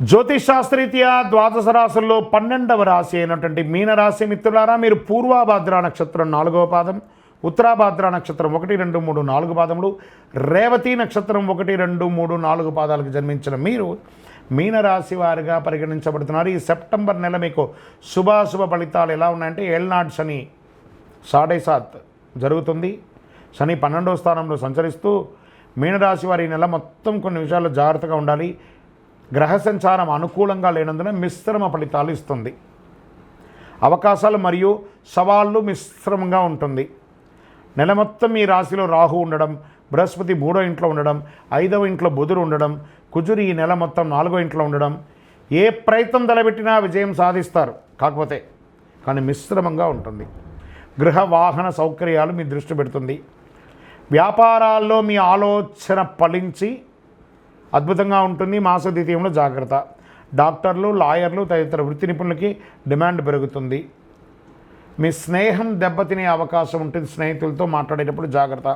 జ్యోతిషాస్త్రరీత్యా ద్వాదశ రాశుల్లో 12వ రాశి అయినటువంటి మీనరాశి మిత్రులారా, మీరు పూర్వాభాద్ర నక్షత్రం 4వ పాదం, ఉత్తరాభాద్ర నక్షత్రం 1, 2, 3, 4 పాదములు, రేవతి నక్షత్రం 1, 2, 3, 4 పాదాలకు జన్మించిన మీరు మీనరాశి వారిగా పరిగణించబడుతున్నారు. ఈ సెప్టెంబర్ నెల మీకు శుభాశుభ ఫలితాలు ఎలా ఉన్నాయంటే, ఏళ్నాడు శని 7.5 జరుగుతుంది. శని 12వ స్థానంలో సంచరిస్తూ మీనరాశి వారి నెల మొత్తం కొన్ని విషయాల్లో జాగ్రత్తగా ఉండాలి. గ్రహ సంచారం అనుకూలంగా లేనందున మిశ్రమ ఫలితాలు ఇస్తుంది. అవకాశాలు మరియు సవాళ్ళు మిశ్రమంగా ఉంటుంది. నెల మొత్తం ఈ రాశిలో రాహు ఉండడం, బృహస్పతి 3వ ఇంట్లో ఉండడం, 5వ ఇంట్లో బుధుడు ఉండడం, కుజుడు ఈ నెల మొత్తం 4వ ఇంట్లో ఉండడం, ఏ ప్రయత్నం తలబెట్టినా విజయం సాధిస్తారు. కానీ మిశ్రమంగా ఉంటుంది. గృహ వాహన సౌకర్యాలు మీ దృష్టి పెడుతుంది. వ్యాపారాల్లో మీ ఆలోచన ఫలించి అద్భుతంగా ఉంటుంది. మాస ద్వితీయంలో జాగ్రత్త. డాక్టర్లు, లాయర్లు తదితర వృత్తి నిపుణులకి డిమాండ్ పెరుగుతుంది. మీ స్నేహం దెబ్బతినే అవకాశం ఉంటుంది. స్నేహితులతో మాట్లాడేటప్పుడు జాగ్రత్త.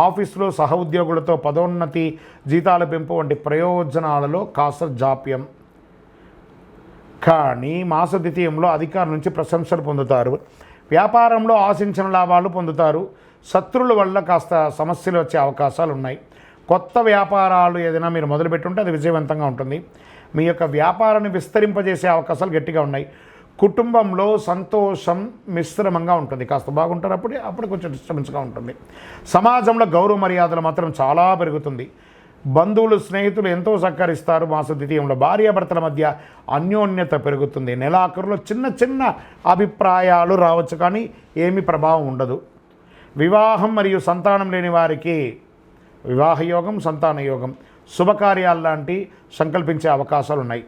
ఆఫీసులో సహ ఉద్యోగులతో పదోన్నతి, జీతాల పెంపు వంటి ప్రయోజనాలలో కాస్త జాప్యం. కానీ మాస ద్వితీయంలో అధికారుల నుంచి ప్రశంసలు పొందుతారు. వ్యాపారంలో ఆశించిన లాభాలు పొందుతారు. శత్రువుల వల్ల కాస్త సమస్యలు వచ్చే అవకాశాలు ఉన్నాయి. కొత్త వ్యాపారాలు ఏదైనా మీరు మొదలుపెట్టుంటే అది విజయవంతంగా ఉంటుంది. మీ యొక్క వ్యాపారాన్ని విస్తరింపజేసే అవకాశాలు గట్టిగా ఉన్నాయి. కుటుంబంలో సంతోషం మిశ్రమంగా ఉంటుంది. కాస్త బాగుంటారు, అప్పుడు కొంచెం డిస్టర్బెన్స్గా ఉంటుంది. సమాజంలో గౌరవ మర్యాదలు మాత్రం చాలా పెరుగుతుంది. బంధువులు, స్నేహితులు ఎంతో సహకరిస్తారు. మాస ద్వితీయంలో భార్యాభర్తల మధ్య అన్యోన్యత పెరుగుతుంది. నెలాఖరులో చిన్న చిన్న అభిప్రాయాలు రావచ్చు, కానీ ఏమీ ప్రభావం ఉండదు. వివాహం మరియు సంతానం లేని వారికి వివాహ యోగం, సంతాన యోగం, శుభకార్యాలు లాంటి సంకల్పించే అవకాశాలు ఉన్నాయి.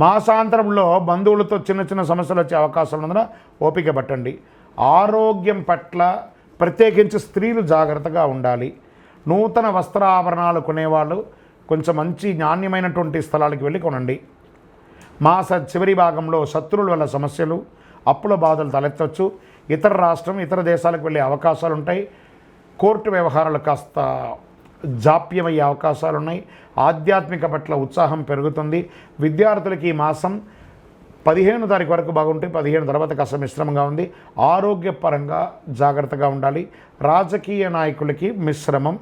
మాసాంతరంలో బంధువులతో చిన్న చిన్న సమస్యలు వచ్చే అవకాశాలు ఉన్నందున ఓపిక పట్టండి. ఆరోగ్యం పట్ల ప్రత్యేకించి స్త్రీలు జాగ్రత్తగా ఉండాలి. నూతన వస్త్రాభరణాలు కొనేవాళ్ళు కొంచెం మంచి నాణ్యమైనటువంటి స్థలాలకు వెళ్ళి కొనండి. మాస చివరి భాగంలో శత్రువుల వల్ల సమస్యలు, అప్పుల బాధలు తలెత్తవచ్చు. ఇతర రాష్ట్రం, ఇతర దేశాలకు వెళ్ళే అవకాశాలు ఉంటాయి. కోర్టు వ్యవహారాలు కాస్త జాప్యమయ్యే అవకాశాలు ఉన్నాయి. ఆధ్యాత్మిక పట్ల ఉత్సాహం పెరుగుతుంది. విద్యార్థులకి ఈ మాసం 15వ తారీఖు వరకు బాగుంటుంది. 15 తర్వాత కాస్త మిశ్రమంగా ఉంది. ఆరోగ్యపరంగా జాగ్రత్తగా ఉండాలి. రాజకీయ నాయకులకి మిశ్రమం.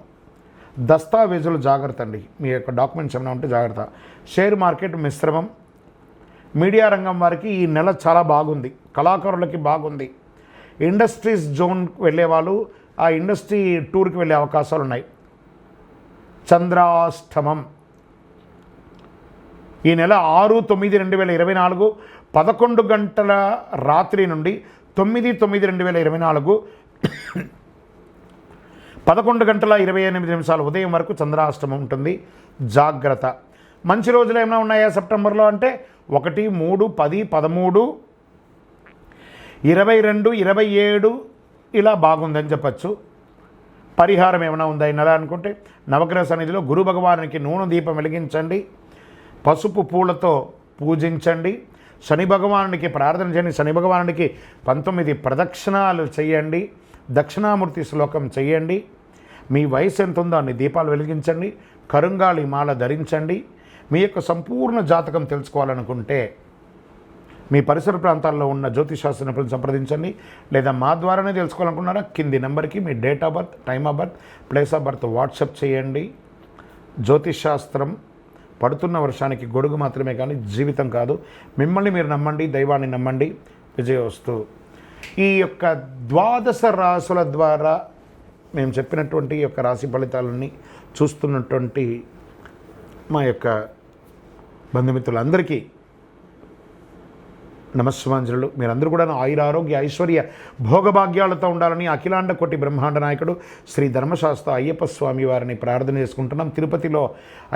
దస్తావేజులు జాగ్రత్త అండి. మీ యొక్క డాక్యుమెంట్స్ ఏమైనా ఉంటే జాగ్రత్త. షేర్ మార్కెట్ మిశ్రమం. మీడియా రంగం వారికి ఈ నెల చాలా బాగుంది. కళాకారులకి బాగుంది. ఇండస్ట్రీస్ జోన్ వెళ్ళేవాళ్ళు ఆ ఇండస్ట్రీ టూర్కి వెళ్ళే అవకాశాలు ఉన్నాయి. చంద్రాష్టమం ఈ నెల 6/9/2024 11 గంటల రాత్రి నుండి 9/9/2024 11 గంటల 28 నిమిషాలు ఉదయం వరకు చంద్రాష్టమం ఉంటుంది. జాగ్రత్త. మంచి రోజులు ఏమైనా ఉన్నాయా సెప్టెంబర్లో అంటే 1, 3, 10, 13, 22, 27 ఇలా బాగుందని చెప్పచ్చు. పరిహారం ఏమైనా ఉందా ఈ నెల అనుకుంటే, నవగ్రహ సన్నిధిలో గురు భగవానునికి నూనె దీపం వెలిగించండి. పసుపు పూలతో పూజించండి. శని భగవానునికి ప్రార్థన చేయండి. శని భగవానునికి 19 ప్రదక్షిణాలు చేయండి. దక్షిణామూర్తి శ్లోకం చేయండి. మీ వయసు ఎంత ఉందో అన్ని దీపాలు వెలిగించండి. కరుంగాళి మాల ధరించండి. మీ యొక్క సంపూర్ణ జాతకం తెలుసుకోవాలనుకుంటే మీ పరిసర ప్రాంతాల్లో ఉన్న జ్యోతిషాస్త్ర నిపుణులను సంప్రదించండి. లేదా మా ద్వారానే తెలుసుకోవాలనుకున్నారా, కింది నెంబర్కి మీ date of birth, time of birth, place of birth WhatsApp చేయండి. జ్యోతిషాస్త్రం పడుతున్న వర్షానికి గొడుగు మాత్రమే కానీ జీవితం కాదు. మిమ్మల్ని మీరు నమ్మండి, దైవాన్ని నమ్మండి. విజయోస్తు. ఈ యొక్క ద్వాదశ రాశుల ద్వారా మేము చెప్పినటువంటి ఈ యొక్క రాశి ఫలితాలన్నీ చూస్తున్నటువంటి మా యొక్క బంధుమిత్రులందరికీ నమస్సుమాంజలు. మీరందరూ కూడా ఆయురారోగ్య ఐశ్వర్య భోగభాగ్యాలతో ఉండాలని అఖిలాండ కోటి బ్రహ్మాండ నాయకుడు శ్రీ ధర్మశాస్త్ర అయ్యప్ప స్వామి వారిని ప్రార్థన చేసుకుంటున్నాం. తిరుపతిలో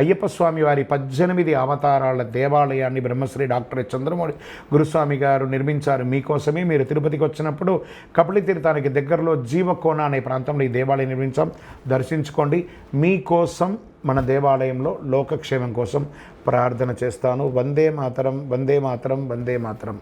అయ్యప్ప స్వామి వారి 18 అవతారాల దేవాలయాన్ని బ్రహ్మశ్రీ డాక్టర్ చంద్రమౌళి గురుస్వామి గారు నిర్మించారు మీకోసమే. మీరు తిరుపతికి వచ్చినప్పుడు కపిలి తీర్థానికి దగ్గరలో జీవకోన అనే ప్రాంతంలో ఈ దేవాలయం నిర్మించాం. దర్శించుకోండి. మీకోసం మన దేవాలయంలో లోకక్షేమం కోసం ప్రార్థన చేస్తాను. వందే మాతరం, వందే మాతరం, వందే మాతరం.